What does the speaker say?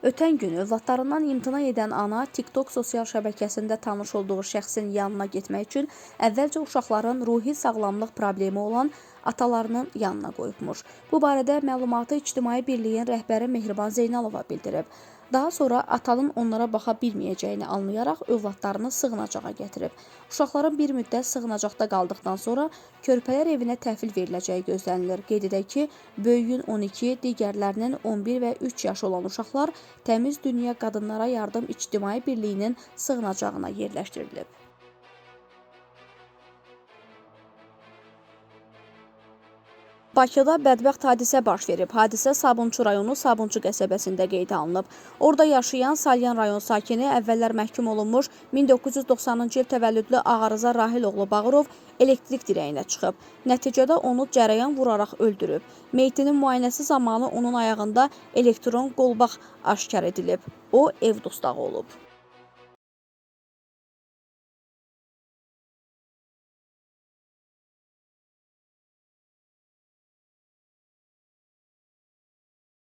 Ötən gün övladlarından imtina edən ana TikTok sosial şəbəkəsində tanış olduğu şəxsin yanına getmək üçün əvvəlcə uşaqların ruhi sağlamlıq problemi olan atalarının yanına qoyubmuş. Bu barədə məlumatı İctimai Birliyin rəhbəri Mehriban Zeynalova bildirib. Daha sonra atanın onlara baxa bilməyəcəyini anlayaraq övladlarını sığınacağa gətirib. Uşaqların bir müddət sığınacaqda qaldıqdan sonra körpələr evinə təhvil veriləcəyi gözlənilir. Qeyd edək ki, böyüyün 12, digərlərinin 11 və 3 yaşı olan uşaqlar Təmiz Dünya Qadınlara Yardım İctimai Birliyinin sığınacağına yerləşdirilib. Bakıda bədbəxt hadisə baş verib. Hadisə Sabunçu rayonu Sabunçu qəsəbəsində qeydə alınıb. Orada yaşayan Salyan rayon sakini əvvəllər məhkum olunmuş 1990-cı il təvəllüdlü Ağarıza Rahil oğlu Bağırov elektrik dirəyinə çıxıb. Nəticədə onu cərəyan vuraraq öldürüb. Meyitinin müayinəsi zamanı onun ayağında elektron qolbaq aşkar edilib. O ev dustağı olub.